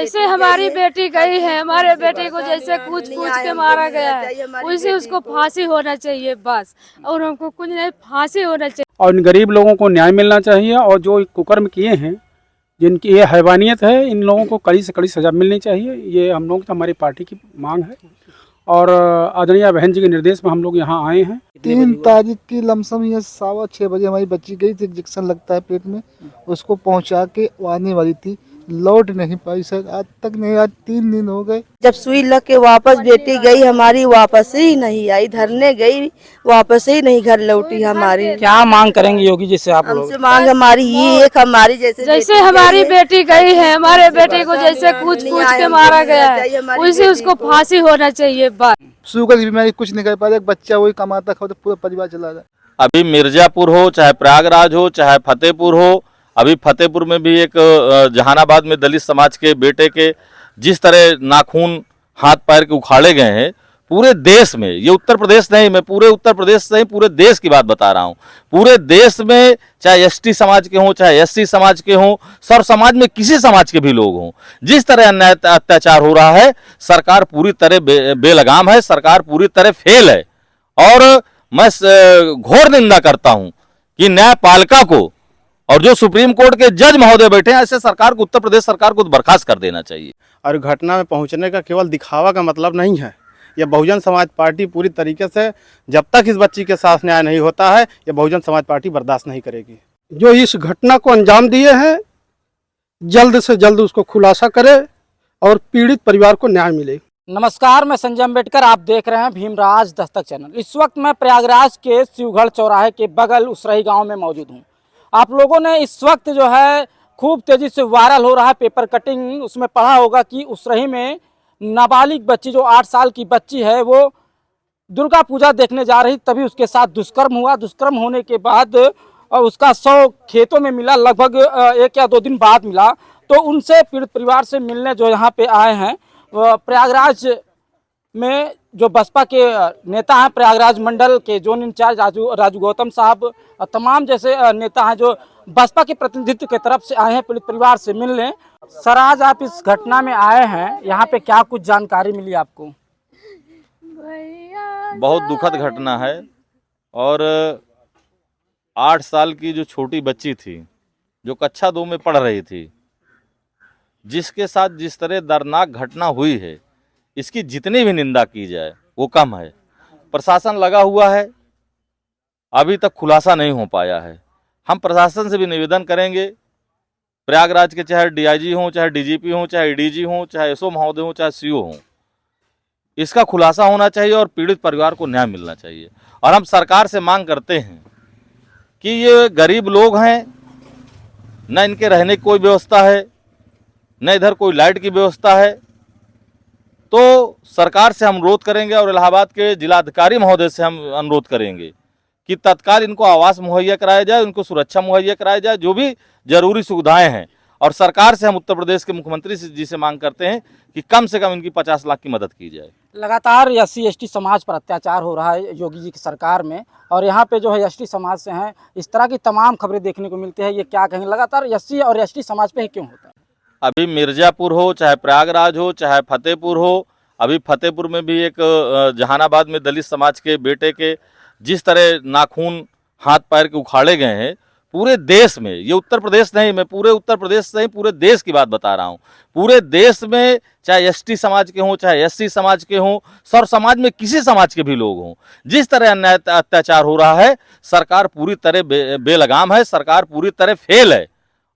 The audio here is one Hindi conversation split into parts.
जैसे हमारी बेटी गई है, हमारे बेटे को जैसे कूच के मारा गया है, वैसे उसको फांसी होना चाहिए बस। और हमको कुछ नहीं, फांसी होना चाहिए। और इन गरीब लोगों को न्याय मिलना चाहिए, और जो कुकर्म किए हैं, जिनकी ये हैवानियत है, इन लोगों को कड़ी से कड़ी सजा मिलनी चाहिए। ये हम लोग, हमारी पार्टी की मांग है, और आदरणीय बहन जी के निर्देश में हम लोग यहाँ आए हैं। 3 तारीख की लमसम ये 6:15 बजे हमारी बच्ची गई थी, इंजेक्शन लगता है पेट में, उसको पहुंचा के आने वाली थी, लौट नहीं पाई सर, आज तक नहीं, आज 3 दिन हो गए। जब सुई लग के वापस बेटी गई हमारी, वापस ही नहीं आई, धरने गई, वापस ही नहीं घर लौटी हमारी। क्या मांग करेंगे योगी जी से आप लोग? हमसे मांग हमारी ये एक हमारी जैसे हमारी बेटी गई है, हमारे बेटे को जैसे कूच के मारा गया है, वैसे उसको फांसी होना चाहिए बस। शुगर की बीमारी, कुछ नहीं कर पा रहा, एक बच्चा वही कमाता खाता, पूरा परिवार चला रहा। अभी मिर्जापुर हो, चाहे प्रयागराज हो, चाहे फतेहपुर हो, अभी फतेहपुर में भी एक जहानाबाद में दलित समाज के बेटे के जिस तरह नाखून हाथ पैर के उखाड़े गए हैं, पूरे देश में, ये उत्तर प्रदेश नहीं, मैं पूरे उत्तर प्रदेश नहीं, पूरे देश की बात बता रहा हूँ। पूरे देश में चाहे एसटी समाज के हों, चाहे एससी समाज के हों, सर्व समाज में किसी समाज के भी लोग हों, जिस तरह अन्याय अत्याचार हो रहा है, सरकार पूरी तरह बेलगाम है, सरकार पूरी तरह फेल है। और मैं घोर निंदा करता हूँ कि न्यायपालिका को और जो सुप्रीम कोर्ट के जज महोदय बैठे हैं, ऐसे सरकार को, उत्तर प्रदेश सरकार को बर्खास्त कर देना चाहिए। और घटना में पहुंचने का केवल दिखावा का मतलब नहीं है। यह बहुजन समाज पार्टी पूरी तरीके से, जब तक इस बच्ची के साथ न्याय नहीं होता है, यह बहुजन समाज पार्टी बर्दाश्त नहीं करेगी। जो इस घटना को अंजाम दिए हैं, जल्द से जल्द उसको खुलासा करे और पीड़ित परिवार को न्याय मिले। नमस्कार, मैं संजय अम्बेडकर, आप देख रहे हैं भीमराज दस्तक चैनल। इस वक्त मैं प्रयागराज के शिवगढ़ चौराहे के बगल उसरही गांव में मौजूद हूं। आप लोगों ने इस वक्त जो है खूब तेजी से वायरल हो रहा है पेपर कटिंग, उसमें पढ़ा होगा कि उसरही में नाबालिग बच्ची, जो 8 साल की बच्ची है, वो दुर्गा पूजा देखने जा रही, तभी उसके साथ दुष्कर्म हुआ। दुष्कर्म होने के बाद उसका शव खेतों में मिला, लगभग 1 या 2 दिन बाद मिला। तो उनसे पीड़ित परिवार से मिलने जो यहाँ पे आए हैं, प्रयागराज में जो बसपा के नेता हैं, प्रयागराज मंडल के जोन इंचार्ज राजू गौतम साहब, तमाम जैसे नेता हैं जो बसपा के प्रतिनिधित्व की तरफ से आए हैं पीड़ित परिवार से मिलने। सर, आज आप इस घटना में आए हैं, यहाँ पे क्या कुछ जानकारी मिली आपको? बहुत दुखद घटना है, और 8 साल की जो छोटी बच्ची थी, जो कक्षा 2 में पढ़ रही थी, जिसके साथ जिस तरह दर्दनाक घटना हुई है, इसकी जितनी भी निंदा की जाए वो कम है। प्रशासन लगा हुआ है, अभी तक खुलासा नहीं हो पाया है। हम प्रशासन से भी निवेदन करेंगे, प्रयागराज के चाहे डीआईजी हों, चाहे डीजीपी हों, चाहे एडीजी हों, चाहे एसओ महोदय हों, चाहे सीओ हों, इसका खुलासा होना चाहिए और पीड़ित परिवार को न्याय मिलना चाहिए। और हम सरकार से मांग करते हैं कि ये गरीब लोग हैं, न इनके रहने की कोई व्यवस्था है, न इधर कोई लाइट की व्यवस्था है, तो सरकार से हम अनुरोध करेंगे और इलाहाबाद के जिलाधिकारी महोदय से हम अनुरोध करेंगे कि तत्काल इनको आवास मुहैया कराया जाए, उनको सुरक्षा मुहैया कराया जाए, जो भी जरूरी सुविधाएं हैं। और सरकार से हम उत्तर प्रदेश के मुख्यमंत्री जी से मांग करते हैं कि कम से कम इनकी 50 लाख की मदद की जाए। लगातार एससी एसटी समाज पर अत्याचार हो रहा है योगी जी की सरकार में, और यहाँ पे जो है एसटी समाज से हैं, इस तरह की तमाम खबरें देखने को मिलती है। ये क्या कहेंगे, लगातार एससी और एसटी समाज पे ही क्यों होता है? अभी मिर्जापुर हो, चाहे प्रयागराज हो, चाहे फतेहपुर हो, अभी फतेहपुर में भी एक जहानाबाद में दलित समाज के बेटे के जिस तरह नाखून हाथ पैर के उखाड़े गए हैं, पूरे देश में, ये उत्तर प्रदेश नहीं, मैं पूरे उत्तर प्रदेश नहीं, पूरे देश की बात बता रहा हूँ। पूरे देश में चाहे एसटी समाज के हों, चाहे एससी समाज के हों, सर्व समाज में किसी समाज के भी लोग हों, जिस तरह अन्याय अत्याचार हो रहा है, सरकार पूरी तरह बेलगाम है, सरकार पूरी तरह फेल है।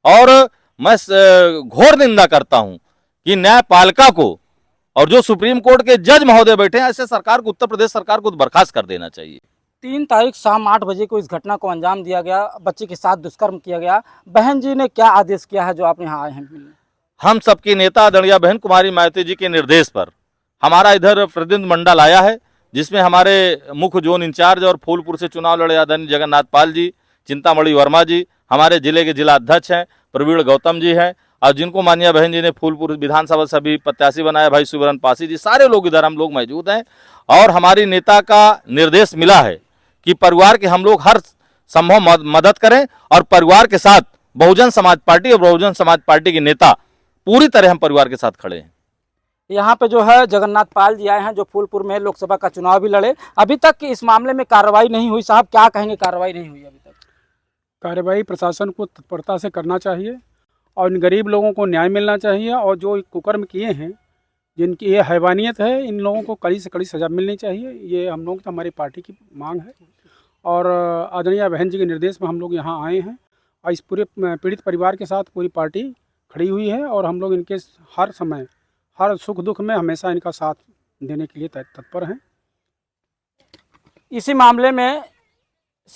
और मैं घोर निंदा करता हूं कि न्यायपालिका को और जो सुप्रीम कोर्ट के जज महोदय बैठे हैं, ऐसे सरकार को, उत्तर प्रदेश सरकार को बर्खास्त कर देना चाहिए। 3 तारीख शाम 8 बजे को इस घटना को अंजाम दिया गया, बच्चे के साथ दुष्कर्म किया गया। बहन जी ने क्या आदेश किया है जो आप यहाँ आए हैं मिलने? हम सबकी नेता आदरणीय बहन कुमारी मायावती जी के निर्देश पर हमारा इधर प्रतिनिधि मंडल आया है, जिसमें हमारे मुख्य जोन इंचार्ज और फूलपुर से चुनाव लड़े आदरणीय जगन्नाथ पाल जी, चिंतामणि वर्मा जी, हमारे जिले के जिला अध्यक्ष हैं प्रवीण गौतम जी हैं, और जिनको माननीय बहन जी ने फूलपुर विधानसभा से भी प्रत्याशी बनाया भाई सुबरन पासी जी, सारे लोग इधर हम लोग मौजूद हैं। और हमारी नेता का निर्देश मिला है कि परिवार के हम लोग हर संभव मदद करें, और परिवार के साथ बहुजन समाज पार्टी और बहुजन समाज पार्टी के नेता पूरी तरह हम परिवार के साथ खड़े हैं। यहाँ पे जो है जगन्नाथ पाल जी आए हैं जो फूलपुर में लोकसभा का चुनाव भी लड़े। अभी तक इस मामले में कार्रवाई नहीं हुई। साहब क्या कहेंगे, कार्रवाई नहीं हुई अभी तक? कार्रवाई प्रशासन को तत्परता से करना चाहिए और इन गरीब लोगों को न्याय मिलना चाहिए, और जो कुकर्म किए हैं, जिनकी ये हैवानियत है, इन लोगों को कड़ी से कड़ी सज़ा मिलनी चाहिए। ये हम लोग हमारी पार्टी की मांग है, और आदरणीय बहन जी के निर्देश में हम लोग यहाँ आए हैं, और इस पूरे पीड़ित परिवार के साथ पूरी पार्टी खड़ी हुई है, और हम लोग इनके हर समय, हर सुख दुख में हमेशा इनका साथ देने के लिए तत्पर हैं। इसी मामले में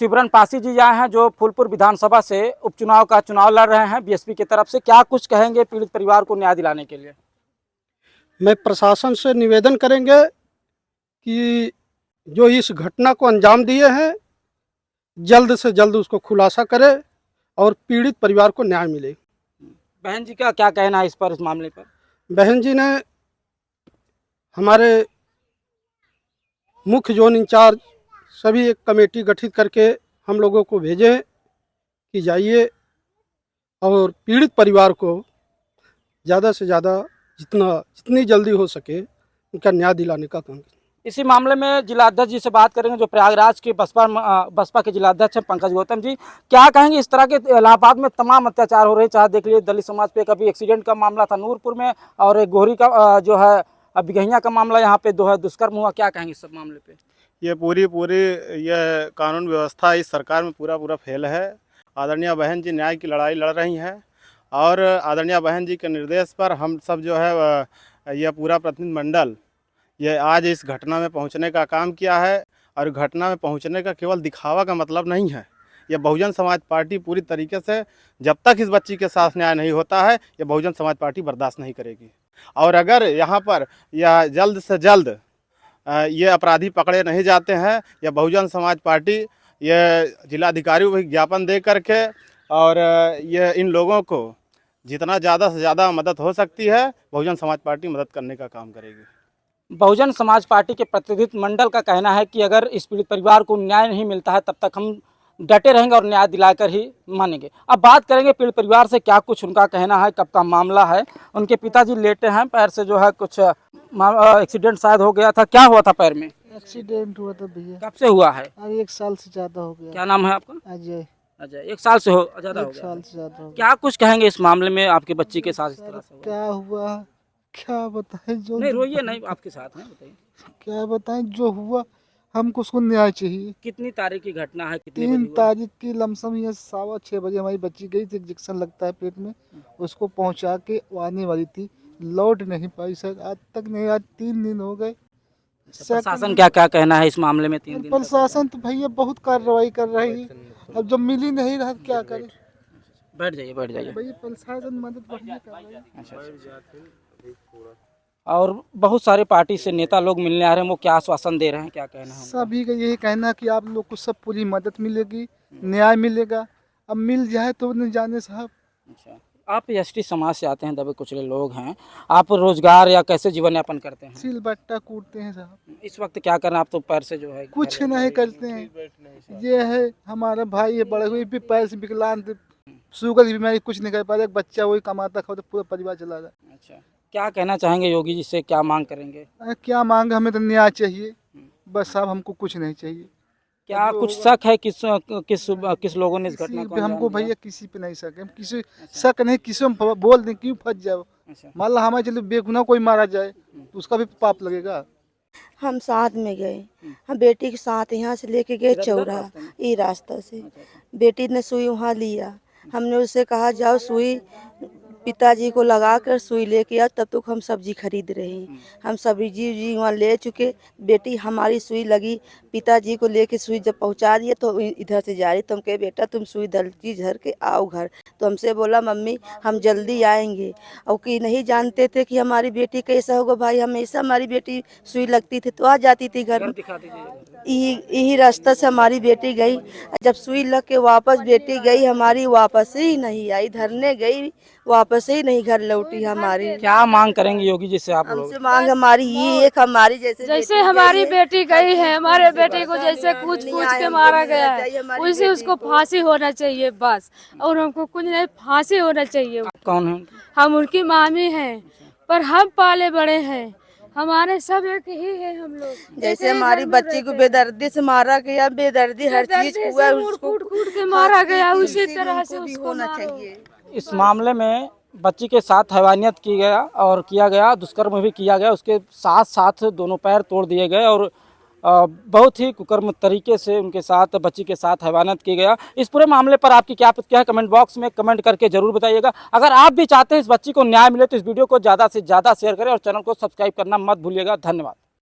शिवरन पासी जी आए हैं जो फूलपुर विधानसभा से उपचुनाव का चुनाव लड़ रहे हैं बीएसपी की तरफ से। क्या कुछ कहेंगे पीड़ित परिवार को न्याय दिलाने के लिए? मैं प्रशासन से निवेदन करेंगे कि जो इस घटना को अंजाम दिए हैं जल्द से जल्द उसको खुलासा करे और पीड़ित परिवार को न्याय मिले। बहन जी का क्या कहना है इस पर, इस मामले पर? बहन जी ने हमारे मुख्य जोन इंचार्ज सभी एक कमेटी गठित करके हम लोगों को भेजे कि जाइए और पीड़ित परिवार को ज़्यादा से ज़्यादा जितनी जल्दी हो सके उनका न्याय दिलाने का काम करें। इसी मामले में जिलाध्यक्ष जी से बात करेंगे जो प्रयागराज के बसपा के जिलाध्यक्ष हैं पंकज गौतम जी। क्या कहेंगे, इस तरह के इलाहाबाद में तमाम अत्याचार हो रहे हैं, चाहे देख लीजिए दलित समाज पे कभी एक्सीडेंट का मामला था नूरपुर में, और एक गोहरी का जो है बिगहिया का मामला यहाँ पे जो है दुष्कर्म हुआ। क्या कहेंगे इस सब मामले पे? ये पूरी ये कानून व्यवस्था इस सरकार में पूरा फेल है। आदरणीय बहन जी न्याय की लड़ाई लड़ रही हैं, और आदरणीय बहन जी के निर्देश पर हम सब जो है यह पूरा प्रतिनिधिमंडल ये आज इस घटना में पहुंचने का काम किया है। और घटना में पहुंचने का केवल दिखावा का मतलब नहीं है। यह बहुजन समाज पार्टी पूरी तरीके से जब तक इस बच्ची के साथ न्याय नहीं होता है यह बहुजन समाज पार्टी बर्दाश्त नहीं करेगी। और अगर यहाँ पर यह जल्द से जल्द ये अपराधी पकड़े नहीं जाते हैं, यह बहुजन समाज पार्टी ये जिलाधिकारी को ज्ञापन दे करके और ये इन लोगों को जितना ज़्यादा से ज़्यादा मदद हो सकती है बहुजन समाज पार्टी मदद करने का काम करेगी। बहुजन समाज पार्टी के प्रतिनिधि मंडल का कहना है कि अगर इस पीड़ित परिवार को न्याय नहीं मिलता है तब तक हम डटे रहेंगे और न्याय दिलाकर ही मानेंगे। अब बात करेंगे पीड़ित परिवार से, क्या कुछ उनका कहना है, कब का मामला है। उनके पिताजी लेटे हैं, पैर से जो है कुछ एक्सीडेंट शायद हो गया था। क्या हुआ था पैर में? एक्सीडेंट हुआ था भैया। कब से हुआ है? अरे 1 साल से ज्यादा हो गया। क्या नाम है आपका? अजय। अजय। 1 साल से ज्यादा हो गया। 1 साल से ज्यादा हो गया। क्या कुछ कहेंगे इस मामले में, आपके बच्ची के साथ इस तरह से क्या हुआ, क्या बताएं? जो नहीं रोइए नहीं, आपके साथ हैं, बताइए क्या बताएं जो हुआ। हमको उसको न्याय चाहिए। कितनी तारीख की घटना है? कितने 3 तारीख की लमसम ये 6:15 बजे हमारी बच्ची गई थी, इंजेक्शन लगता है पेट में, उसको पहुंचा के वो आने वाली थी, लौट नहीं पाई सर, आज तक नहीं। आज 3 दिन हो गए। प्रशासन क्या क्या कहना है इस मामले में? 3 दिन प्रशासन तो भैया बहुत कार्रवाई कर रही है, अब जब मिल ही नहीं रहा क्या करे। बैठ जाइए भैया प्रशासन मदद बढ़िया कर रही है। और बहुत सारे पार्टी से नेता लोग मिलने आ रहे हैं, वो क्या आश्वासन दे रहे हैं, क्या कहना है? सभी का यही कहना है कि आप लोग को सब पूरी मदद मिलेगी, न्याय मिलेगा। अब मिल जाए तो न जाने साहब। अच्छा, आप एसटी समाज से आते हैं, दबे कुचले लोग हैं, आप रोजगार या कैसे जीवन यापन करते हैं? सिल बट्टा कूटते हैं साहब। इस वक्त क्या करना, आप तो पैर से जो है कुछ नहीं करते हैं। ये है हमारा भाई है, बड़े हुए भी पैर से विकलांग, शुगर की बीमारी, कुछ नहीं कर पा रहा। एक बच्चा वही कमाता खाता, पूरा परिवार चला रहा। अच्छा, क्या कहना चाहेंगे योगी जी से, क्या मांग करेंगे? क्या मांग, हमें तो न्याय चाहिए बस साहब, हमको कुछ नहीं चाहिए। क्या कुछ शक है किस लोगों ने इस घटना को? हमको भैया किसी पे नहीं शक है, हम किसी शक नहीं, किसी हम बोल दें क्यों फंस जाओ। मान लो हमारे चलो बेगुनाह कोई मारा जाए तो उसका भी पाप लगेगा। हम साथ में गए, हम बेटी के साथ यहाँ से लेके गए चौराहा, ये रास्ता से बेटी ने सुई वहाँ लिया। हमने उससे कहा जाओ सुई पिताजी को लगाकर सुई लेके आओ, तब तक हम सब्जी खरीद रहे हैं। हम सब्जी वहाँ ले चुके, बेटी हमारी सुई लगी, पिताजी को लेके सुई जब पहुँचा दिए तो इधर से जा रही, तो हम कहे बेटा तुम सुई दलची झर के आओ घर। तो हमसे बोला मम्मी हम जल्दी आएंगे, और कि नहीं जानते थे कि हमारी बेटी कैसा होगा। भाई हमेशा हमारी बेटी सुई लगती थी तो आ जाती थी घर में, यही रास्ता से हमारी बेटी गई। जब सुई लग के वापस बेटी गई हमारी, वापस ही नहीं आई, धरने गई वापस ही नहीं घर लौटी हमारी। क्या मांग करेंगे योगी जी से आप लोग? हमसे मांग हमारी ये एक हमारी जैसे हमारी बेटी गई है, हमारे बेटे को जैसे कूच के मारा गया है, वैसे उसको फांसी होना चाहिए बस। और हमको कुछ नहीं, फांसी होना चाहिए। कौन है? हम उनकी मामी हैं, पर हम पाले बड़े हैं, हमारे सब एक ही है हम लोग। जैसे हमारी बच्ची को बेदर्दी से मारा गया, बेदर्दी हर चीज हुआ, उसको कूट के मारा गया, उसी तरह से उसको होना मारो। चाहिए। इस मामले में बच्ची के साथ हैवानियत की गया और किया गया, दुष्कर्म भी किया गया, उसके साथ साथ दोनों पैर तोड़ दिए गए और बहुत ही कुकर्म तरीके से उनके साथ बच्ची के साथ हैवानियत की गया। इस पूरे मामले पर आपकी क्या प्रतिक्रिया है? कमेंट बॉक्स में कमेंट करके जरूर बताइएगा। अगर आप भी चाहते हैं इस बच्ची को न्याय मिले तो इस वीडियो को ज़्यादा से ज़्यादा शेयर करें और चैनल को सब्सक्राइब करना मत भूलिएगा। धन्यवाद।